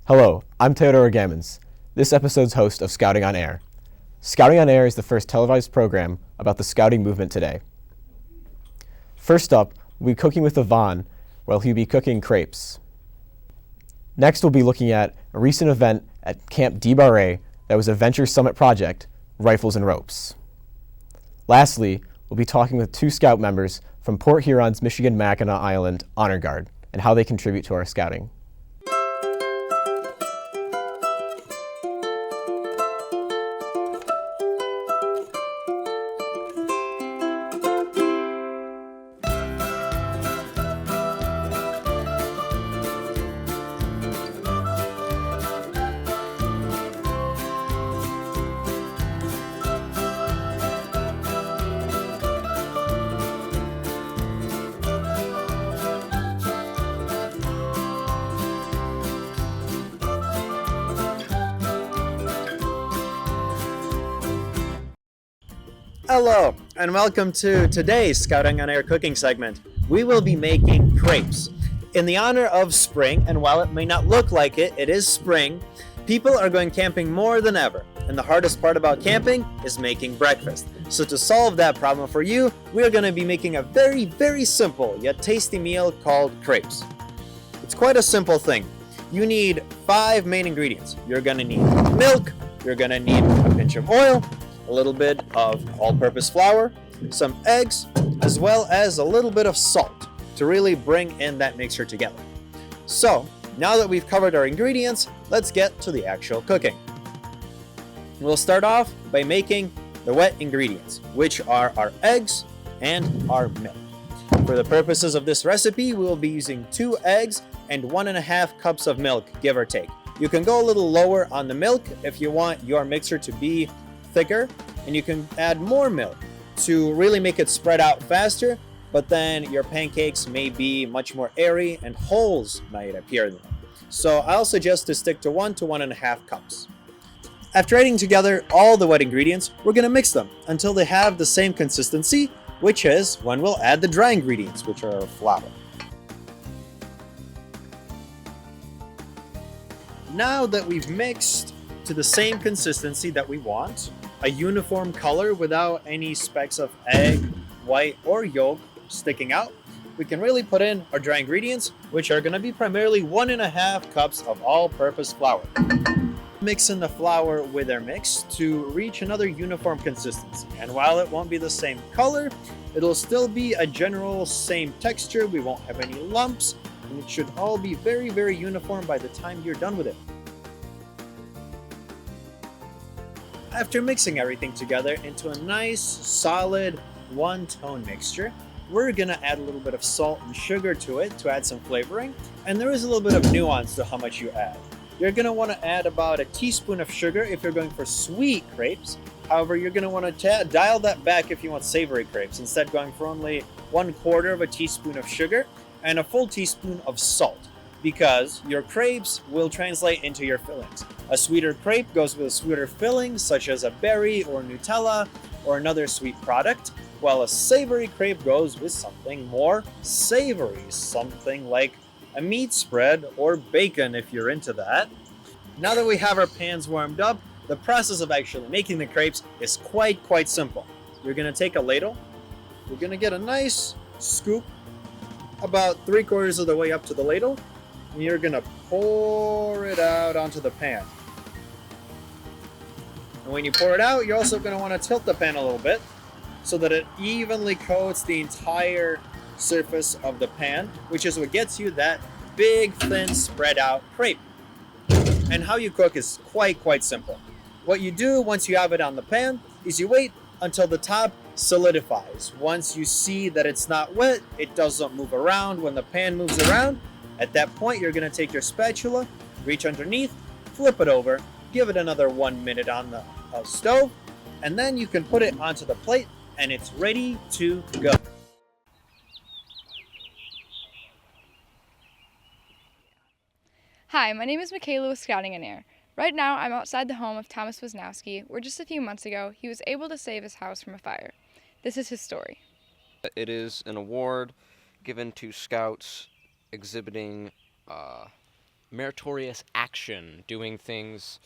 Hello, I'm Teodoro Gammons, this episode's host of Scouting on Air. Scouting on Air is the first televised program about the scouting movement today. First up, we'll be cooking with Yvonne, where he'll be cooking crepes. Next, we'll be looking at a recent event at Camp DeBarre that was a Venture Summit project, Rifles and Ropes. Lastly, we'll be talking with two Scout members from Port Huron's Michigan Mackinac Island Honor Guard and how they contribute to our scouting. Hello, and welcome to today's Scouting on Air cooking segment. We will be making crepes. In the honor of spring, and while it may not look like it, it is spring, people are going camping more than ever. And the hardest part about camping is making breakfast. So to solve that problem for you, we are going to be making a very, very simple yet tasty meal called crepes. It's quite a simple thing. You need 5 main ingredients. You're going to need milk, you're going to need a pinch of oil, a little bit of all-purpose flour, some eggs, as well as a little bit of salt to really bring in that mixture together. So, now that we've covered our ingredients, let's get to the actual cooking. We'll start off by making the wet ingredients, which are our eggs and our milk. For the purposes of this recipe, we will be using 2 eggs and 1.5 cups of milk, give or take. You can go a little lower on the milk if you want your mixture to be thicker, and you can add more milk to really make it spread out faster, but then your pancakes may be much more airy and holes might appear in them. So I'll suggest to stick to 1 to 1.5 cups. After adding together all the wet ingredients, we're going to mix them until they have the same consistency, which is when we'll add the dry ingredients, which are our flour. Now that we've mixed to the same consistency that we want, a uniform color without any specks of egg, white, or yolk sticking out, we can really put in our dry ingredients, which are going to be primarily 1.5 cups of all-purpose flour. Mix in the flour with our mix to reach another uniform consistency. And while it won't be the same color, it'll still be a general same texture. We won't have any lumps, and it should all be very, very uniform by the time you're done with it. After mixing everything together into a nice, solid, one-tone mixture, we're gonna add a little bit of salt and sugar to it to add some flavoring, and there is a little bit of nuance to how much you add. You're gonna wanna add about a teaspoon of sugar if you're going for sweet crepes. However, you're gonna wanna dial that back if you want savory crepes, instead going for only 1/4 of a teaspoon of sugar and a full teaspoon of salt, because your crepes will translate into your fillings. A sweeter crepe goes with a sweeter filling, such as a berry or Nutella or another sweet product, while a savory crepe goes with something more savory, something like a meat spread or bacon if you're into that. Now that we have our pans warmed up, the process of actually making the crepes is quite simple. You're going to take a ladle, you're going to get a nice scoop about 3/4 of the way up to the ladle, and you're going to pour it out onto the pan. And when you pour it out, you're also going to want to tilt the pan a little bit so that it evenly coats the entire surface of the pan, which is what gets you that big, thin, spread out crepe. And how you cook is quite simple. What you do once you have it on the pan is you wait until the top solidifies. Once you see that it's not wet, it doesn't move around. When the pan moves around, at that point, you're going to take your spatula, reach underneath, flip it over, give it another 1 minute on the stove, and then you can put it onto the plate, and it's ready to go. Hi, my name is Michaela with Scouting on Air. Right now, I'm outside the home of Thomas Wisnowski, where just a few months ago, he was able to save his house from a fire. This is his story. It is an award given to scouts exhibiting meritorious action, doing things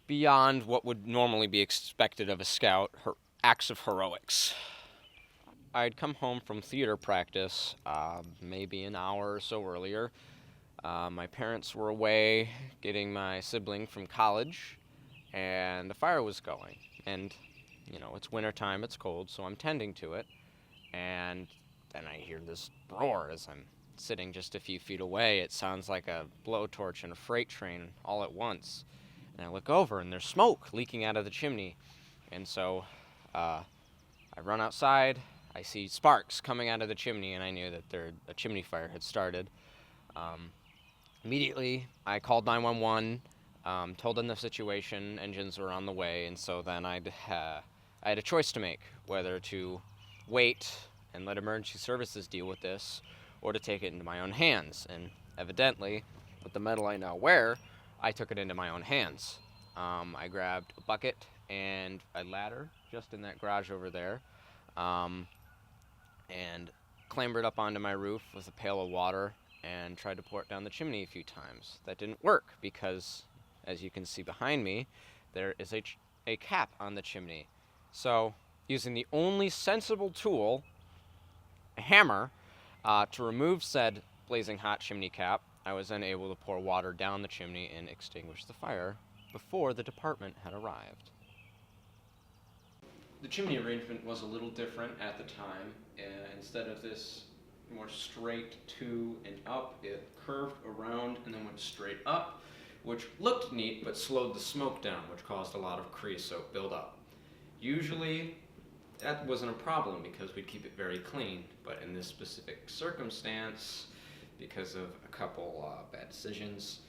beyond what would normally be expected of a scout, acts of heroics. I'd come home from theater practice maybe an hour or so earlier. My parents were away getting my sibling from college, and the fire was going. And, it's wintertime, it's cold, so I'm tending to it. And then I hear this roar as I'm sitting just a few feet away. It sounds like a blowtorch and a freight train all at once. And I look over, and there's smoke leaking out of the chimney. And so I run outside. I see sparks coming out of the chimney, and I knew that a chimney fire had started. Immediately, I called 911, told them the situation, engines were on the way, and so then I had a choice to make, whether to wait and let emergency services deal with this, or to take it into my own hands. And evidently, with the metal I now wear, I took it into my own hands. I grabbed a bucket and a ladder just in that garage over there, and clambered up onto my roof with a pail of water and tried to pour it down the chimney a few times. That didn't work because, as you can see behind me, there is a cap on the chimney. So, using the only sensible tool, a hammer, to remove said blazing hot chimney cap, I was then able to pour water down the chimney and extinguish the fire before the department had arrived. The chimney arrangement was a little different at the time. Instead of this more straight to and up, it curved around and then went straight up, which looked neat but slowed the smoke down, which caused a lot of creosote buildup. Usually that wasn't a problem because we'd keep it very clean, but in this specific circumstance, because of a couple bad decisions,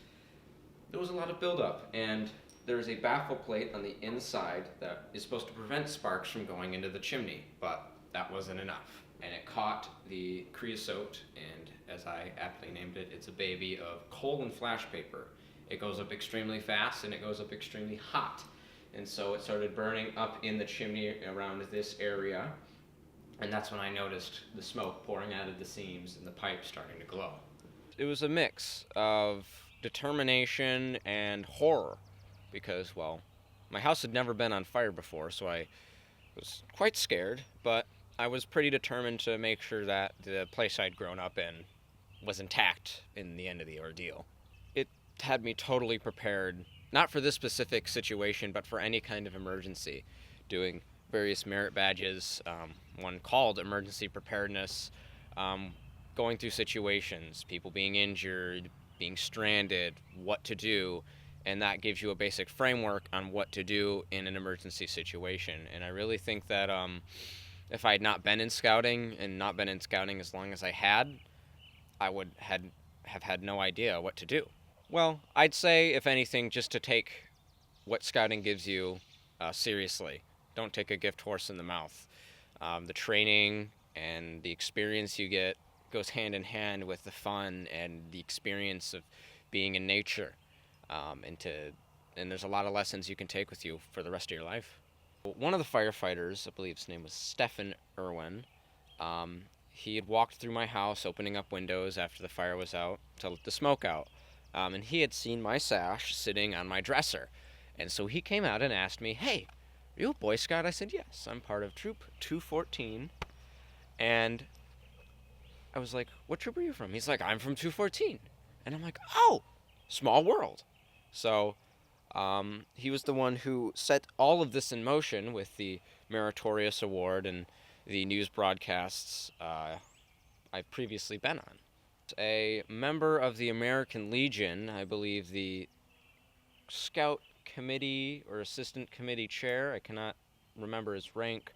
there was a lot of buildup. And there's a baffle plate on the inside that is supposed to prevent sparks from going into the chimney, but that wasn't enough. And it caught the creosote, and as I aptly named it, it's a baby of coal and flash paper. It goes up extremely fast and it goes up extremely hot. And so it started burning up in the chimney around this area. And that's when I noticed the smoke pouring out of the seams and the pipe starting to glow. It was a mix of determination and horror because, well, my house had never been on fire before, so I was quite scared, but I was pretty determined to make sure that the place I'd grown up in was intact in the end of the ordeal. It had me totally prepared, not for this specific situation, but for any kind of emergency, doing various merit badges, one called emergency preparedness, going through situations, people being injured, being stranded, what to do, and that gives you a basic framework on what to do in an emergency situation. And I really think that if I had not been in scouting and not been in scouting as long as I had, I would have had no idea what to do. Well, I'd say, if anything, just to take what scouting gives you seriously. Don't take a gift horse in the mouth. The training and the experience you get goes hand in hand with the fun and the experience of being in nature. And there's a lot of lessons you can take with you for the rest of your life. One of the firefighters, I believe his name was Stephen Irwin, he had walked through my house opening up windows after the fire was out to let the smoke out. And he had seen my sash sitting on my dresser. And so he came out and asked me, "Hey, are you a Boy Scout?" I said, "Yes, I'm part of Troop 214. And I was like, "What troop are you from?" He's like, "I'm from 214. And I'm like, "Oh, small world." So he was the one who set all of this in motion with the Meritorious Award and the news broadcasts I've previously been on. A member of the American Legion, I believe the Scout Committee or Assistant Committee Chair, I cannot remember his rank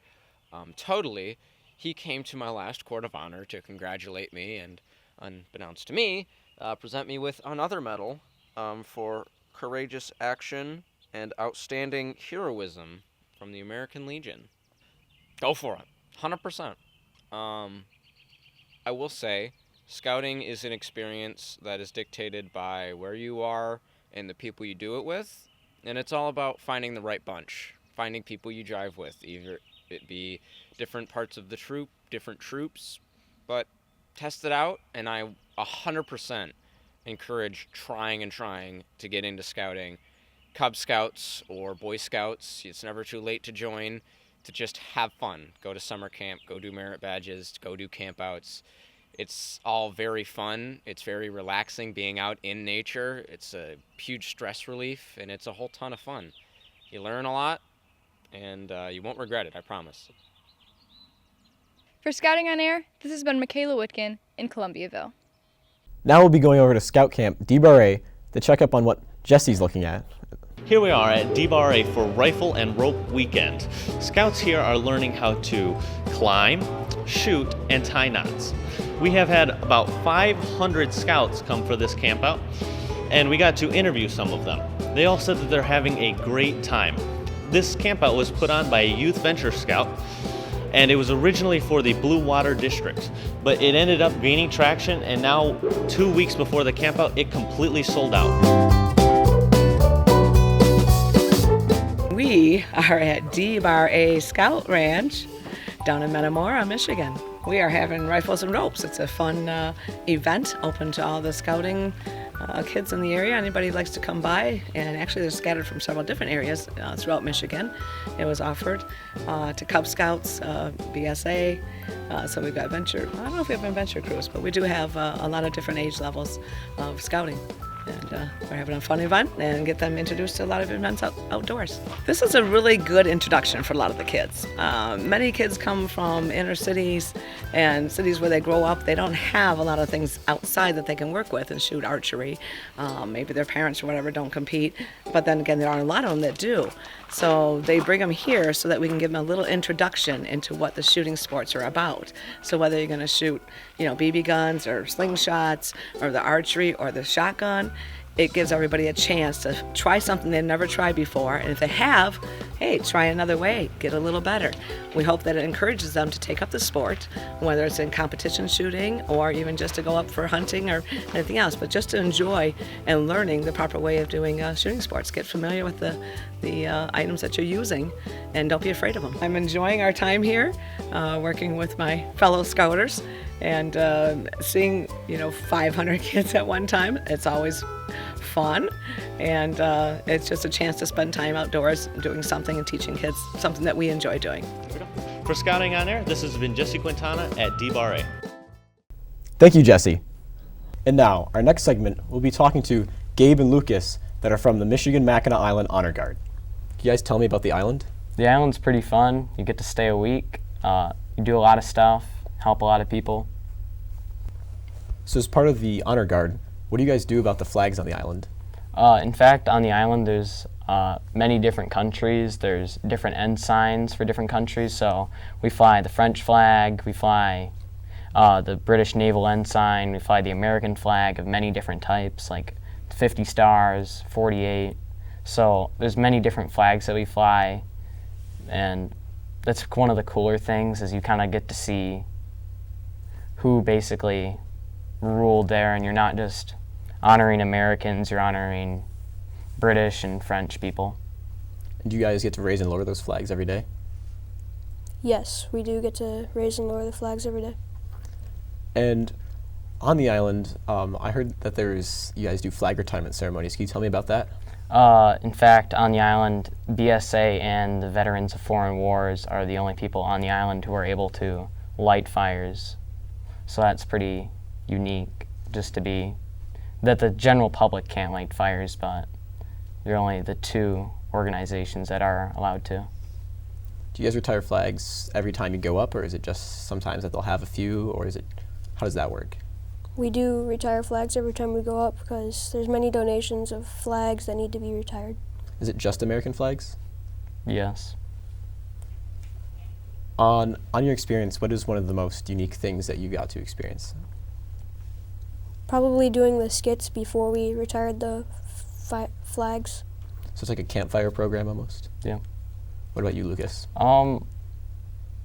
totally, he came to my last Court of Honor to congratulate me and, unbeknownst to me, present me with another medal for courageous action and outstanding heroism from the American Legion. Go for it. 100%. I will say, scouting is an experience that is dictated by where you are and the people you do it with, and it's all about finding the right bunch, finding people you jive with, either it be different parts of the troop, different troops, but test it out, and I 100% encourage trying to get into scouting. Cub Scouts or Boy Scouts, it's never too late to join, to just have fun. Go to summer camp, go do merit badges, go do campouts. It's all very fun. It's very relaxing being out in nature. It's a huge stress relief, and it's a whole ton of fun. You learn a lot, and you won't regret it, I promise. For Scouting on Air, this has been Michaela Whitkin in Columbiaville. Now we'll be going over to Scout Camp D-Bar-A to check up on what Jesse's looking at. Here we are at D-Bar-A for Rifle and Rope Weekend. Scouts here are learning how to climb, shoot, and tie knots. We have had about 500 scouts come for this campout, and we got to interview some of them. They all said that they're having a great time. This campout was put on by a youth venture scout, and it was originally for the Blue Water District, but it ended up gaining traction, and now 2 weeks before the campout, it completely sold out. We are at D-Bar-A Scout Ranch down in Metamora, Michigan. We are having Rifles and Ropes. It's a fun event open to all the scouting kids in the area. Anybody who likes to come by, and actually they're scattered from several different areas throughout Michigan. It was offered to Cub Scouts, BSA, so we've got venture, I don't know if we have adventure crews, but we do have a lot of different age levels of scouting. And we're having a fun event and get them introduced to a lot of events outdoors. This is a really good introduction for a lot of the kids. Many kids come from inner cities and cities where they grow up. They don't have a lot of things outside that they can work with and shoot archery. Maybe their parents or whatever don't compete, but then again, there are a lot of them that do. So they bring them here so that we can give them a little introduction into what the shooting sports are about. So whether you're going to shoot, BB guns or slingshots or the archery or the shotgun, it gives everybody a chance to try something they've never tried before. And if they have, hey, try another way, get a little better. We hope that it encourages them to take up the sport, whether it's in competition shooting or even just to go up for hunting or anything else, but just to enjoy and learning the proper way of doing shooting sports. Get familiar with the items that you're using, and don't be afraid of them. I'm enjoying our time here, working with my fellow scouters, and seeing 500 kids at one time. It's always fun, and it's just a chance to spend time outdoors doing something and teaching kids something that we enjoy doing. For Scouting on Air, this has been Jesse Quintana at D-Bar-A. Thank you, Jesse. And now, our next segment, we'll be talking to Gabe and Lucas that are from the Michigan Mackinac Island Honor Guard. Can you guys tell me about the island? The island's pretty fun. You get to stay a week. You do a lot of stuff, help a lot of people. So as part of the Honor Guard, what do you guys do about the flags on the island? In fact, on the island there's many different countries. There's different ensigns for different countries. So we fly the French flag, we fly the British Naval Ensign, we fly the American flag of many different types, like 50 stars, 48. So there's many different flags that we fly, and that's one of the cooler things, is you kind of get to see who basically ruled there, and you're not just honoring Americans, you're honoring British and French people. And do you guys get to raise and lower those flags every day? Yes, we do get to raise and lower the flags every day. And on the island, I heard that you guys do flag retirement ceremonies. Can you tell me about that? In fact, on the island, BSA and the Veterans of Foreign Wars are the only people on the island who are able to light fires. So that's pretty unique, just to be that the general public can't light fires, but they're only the two organizations that are allowed to. Do you guys retire flags every time you go up, or is it just sometimes that they'll have a few, or how does that work? We do retire flags every time we go up because there's many donations of flags that need to be retired. Is it just American flags? Yes. On your experience, what is one of the most unique things that you got to experience? Probably doing the skits before we retired the flags. So it's like a campfire program almost? Yeah. What about you, Lucas?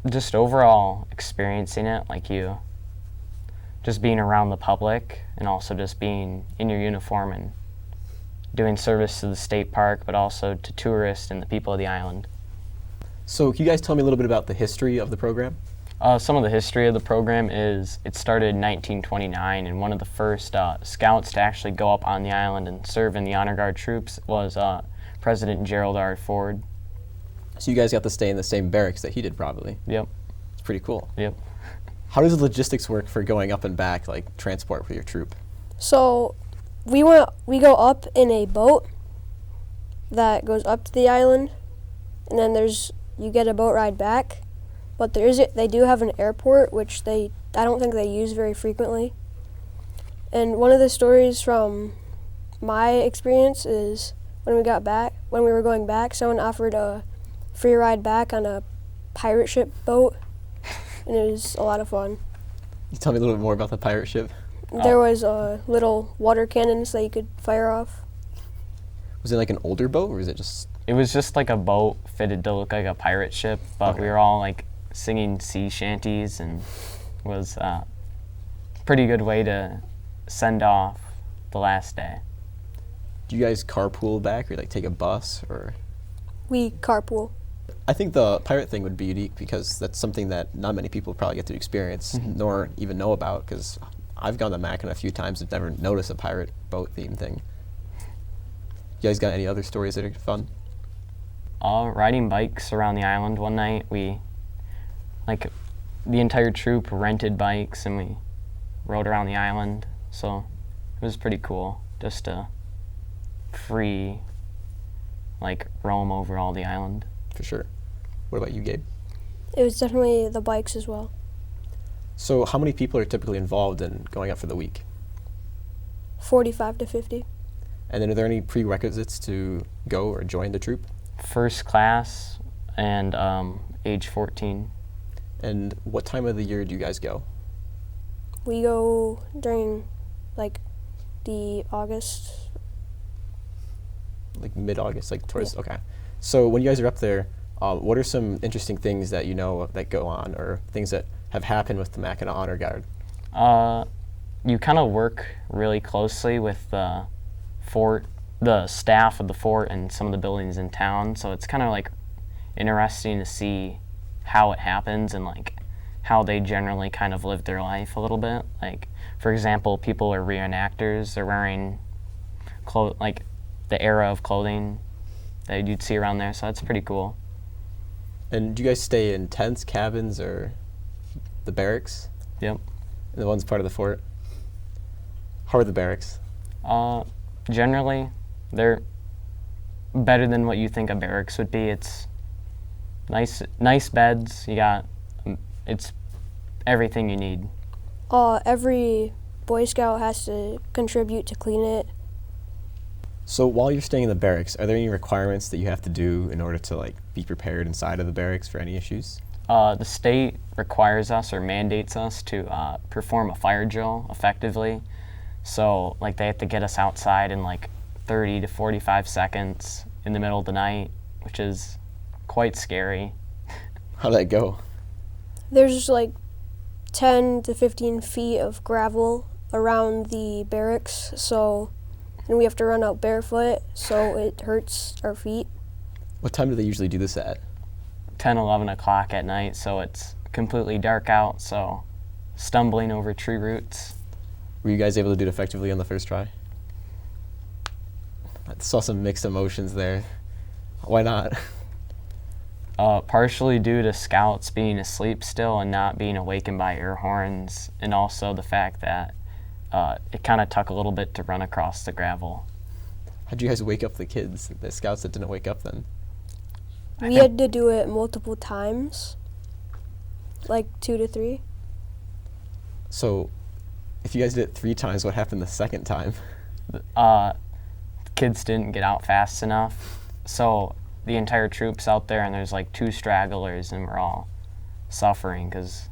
Just overall experiencing it, like you, just being around the public, and also just being in your uniform and doing service to the state park, but also to tourists and the people of the island. So can you guys tell me a little bit about the history of the program? Some of the history of the program is it started in 1929, and one of the first scouts to actually go up on the island and serve in the Honor Guard troops was President Gerald R. Ford. So you guys got to stay in the same barracks that he did, probably. Yep. It's pretty cool. Yep. How does the logistics work for going up and back, like transport for your troop? So we go up in a boat that goes up to the island, and then you get a boat ride back. But they do have an airport, which I don't think they use very frequently. And one of the stories from my experience is when we were going back, someone offered a free ride back on a pirate ship boat, and it was a lot of fun. You tell me a little bit more about the pirate ship. There was little water cannons that you could fire off. Was it like an older boat, or was it just? It was just like a boat fitted to look like a pirate ship, but we were all like singing sea shanties, and was a pretty good way to send off the last day. Do you guys carpool back, or like take a bus, or? We carpool. I think the pirate thing would be unique because that's something that not many people probably get to experience, nor even know about, because I've gone to Mackin a few times and never noticed a pirate boat theme thing. You guys got any other stories that are fun? Riding bikes around the island one night. The entire troop rented bikes and we rode around the island. So it was pretty cool just to free, roam over all the island. For sure. What about you, Gabe? It was definitely the bikes as well. So how many people are typically involved in going up for the week? 45 to 50. And then are there any prerequisites to go or join the troop? First class and age 14. And what time of the year do you guys go? We go during the August. Like mid-August, towards, okay. So when you guys are up there, what are some interesting things that you know that go on, or things that have happened with the Mackinac Honor Guard? You kind of work really closely with the fort, the staff of the fort, and some of the buildings in town. So it's kind of interesting to see how it happens and how they generally kind of live their life a little bit. For example, people are reenactors. They're wearing the era of clothing that you'd see around there. So that's pretty cool. And do you guys stay in tents, cabins, or the barracks? Yep. And the ones part of the fort? How are the barracks? Generally, they're better than what you think a barracks would be. It's nice beds. It's everything you need. Every Boy Scout has to contribute to clean it. So while you're staying in the barracks, are there any requirements that you have to do in order to be prepared inside of the barracks for any issues? The state requires us or mandates us to perform a fire drill effectively. So they have to get us outside in 30 to 45 seconds in the middle of the night, which is quite scary. How'd that go? There's 10 to 15 feet of gravel around the barracks, and we have to run out barefoot, so it hurts our feet. What time do they usually do this at? 10, 11 o'clock at night, so it's completely dark out, so stumbling over tree roots. Were you guys able to do it effectively on the first try? I saw some mixed emotions there. Why not? Partially due to scouts being asleep still and not being awakened by air horns, and also the fact that it kind of took a little bit to run across the gravel. How'd you guys wake up the kids, the scouts that didn't wake up then? We had to do it multiple times, 2 to 3. So, if you guys did it 3 times, what happened the second time? Kids didn't get out fast enough, so the entire troop's out there and there's 2 stragglers and we're all suffering because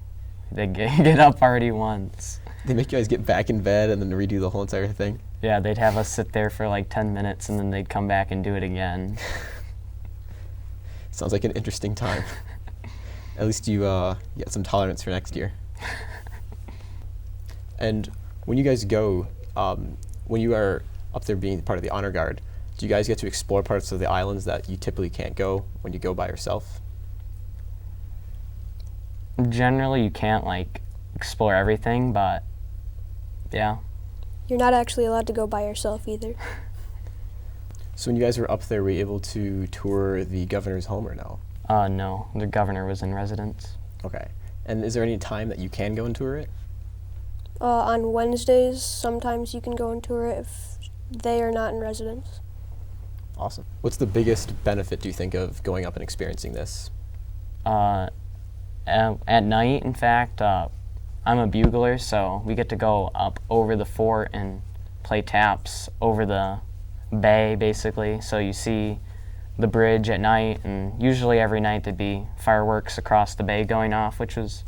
they get up already once. They make you guys get back in bed and then redo the whole entire thing? Yeah, they'd have us sit there for 10 minutes and then they'd come back and do it again. Sounds like an interesting time. At least you get some tolerance for next year. And when you guys go, when you are up there being part of the Honor Guard, do you guys get to explore parts of the islands that you typically can't go when you go by yourself? Generally, you can't like explore everything, but yeah. You're not actually allowed to go by yourself either. So when you guys were up there, were you able to tour the governor's home or no? No, the governor was in residence. Okay. And is there any time that you can go and tour it? On Wednesdays, sometimes you can go and tour it if they are not in residence. Awesome. What's the biggest benefit, do you think, of going up and experiencing this? At night, in fact, I'm a bugler, so we get to go up over the fort and play taps over the bay, basically. So you see the bridge at night, and usually every night there'd be fireworks across the bay going off, which was,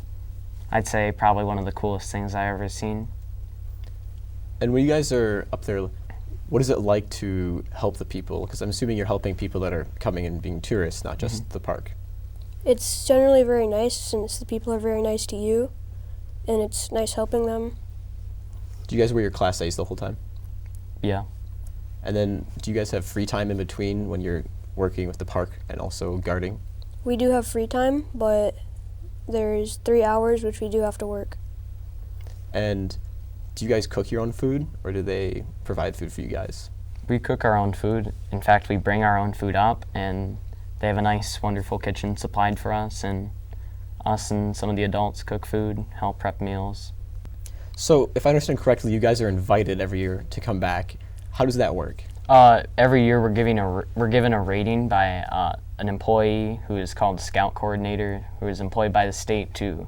I'd say, probably one of the coolest things I've ever seen. And when you guys are up there, what is it like to help the people? Because I'm assuming you're helping people that are coming and being tourists, not just the park. It's generally very nice since the people are very nice to you, and it's nice helping them. Do you guys wear your Class A's the whole time? Yeah. And then do you guys have free time in between when you're working with the park and also guarding? We do have free time, but there's 3 hours which we do have to work. And do you guys cook your own food, or do they provide food for you guys? We cook our own food. In fact, we bring our own food up, and they have a nice, wonderful kitchen supplied for us, and us and some of the adults cook food, help prep meals. So if I understand correctly, you guys are invited every year to come back. How does that work? Every year we're given a rating by an employee who is called Scout Coordinator, who is employed by the state to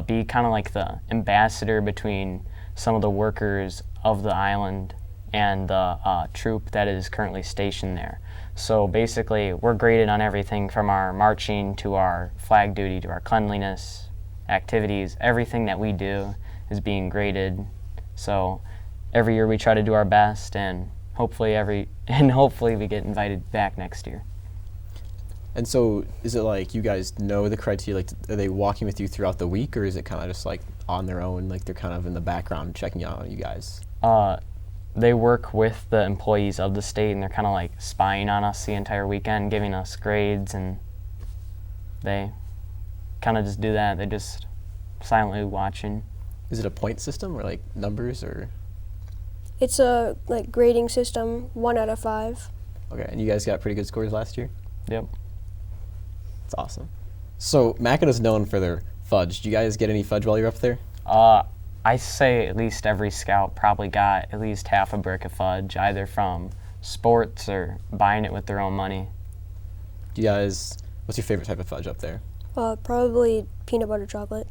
be kind of like the ambassador between some of the workers of the island and the troop that is currently stationed there. So basically, we're graded on everything from our marching to our flag duty to our cleanliness activities. Everything that we do is being graded. So every year we try to do our best, and hopefully we get invited back next year. And so is it like you guys know the criteria, like are they walking with you throughout the week, or is it kind of just like on their own, like they're kind of in the background checking out on you guys? They work with the employees of the state, and they're kind of like spying on us the entire weekend, giving us grades, and they kind of just do that. They're just silently watching. Is it a point system or like numbers or? It's a grading system, 1 out of 5. Okay, and you guys got pretty good scores last year? Yep. That's awesome. So Mackina's known for their fudge. Do you guys get any fudge while you're up there? I say at least every scout probably got at least half a brick of fudge, either from sports or buying it with their own money. Do you guys, what's your favorite type of fudge up there? Probably peanut butter chocolate.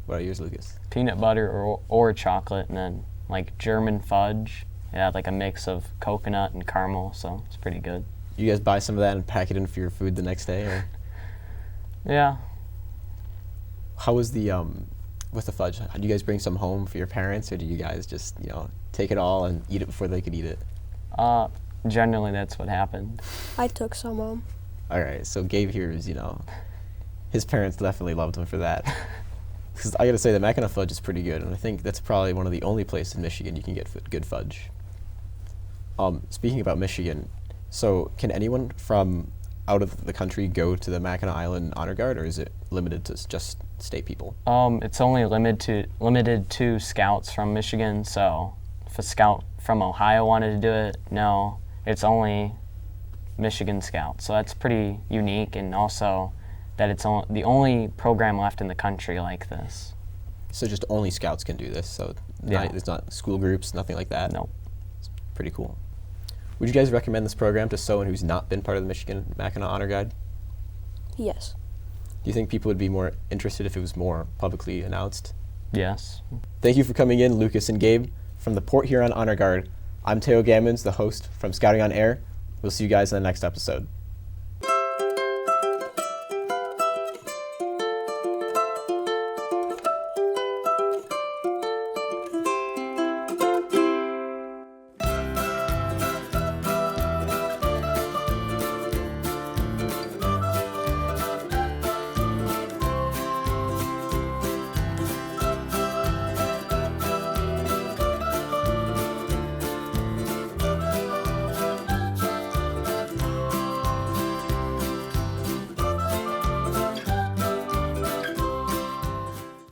What are yours, Lucas? Peanut butter or chocolate, and then like German fudge. Yeah, like a mix of coconut and caramel, so it's pretty good. You guys buy some of that and pack it in for your food the next day, or? Yeah. How was the with the fudge? Do you guys bring some home for your parents, or do you guys just take it all and eat it before they could eat it? Generally that's what happened. I took some home. All right, so Gabe here is his parents definitely loved him for that. Because I gotta say the Mackinac fudge is pretty good, and I think that's probably one of the only places in Michigan you can get good fudge. Speaking about Michigan, so can anyone from out of the country go to the Mackinac Island Honor Guard, or is it limited to just state people? It's only limited to scouts from Michigan, so if a scout from Ohio wanted to do it, no, it's only Michigan scouts. So that's pretty unique, and also that it's the only program left in the country like this. So just only scouts can do this, so Yeah. there's not school groups, nothing like that? Nope. It's pretty cool. Would you guys recommend this program to someone who's not been part of the Michigan Mackinac Honor Guard? Yes. Do you think people would be more interested if it was more publicly announced? Yes. Thank you for coming in, Lucas and Gabe. From the Port Huron Honor Guard, I'm Teo Gammons, the host from Scouting on Air. We'll see you guys in the next episode.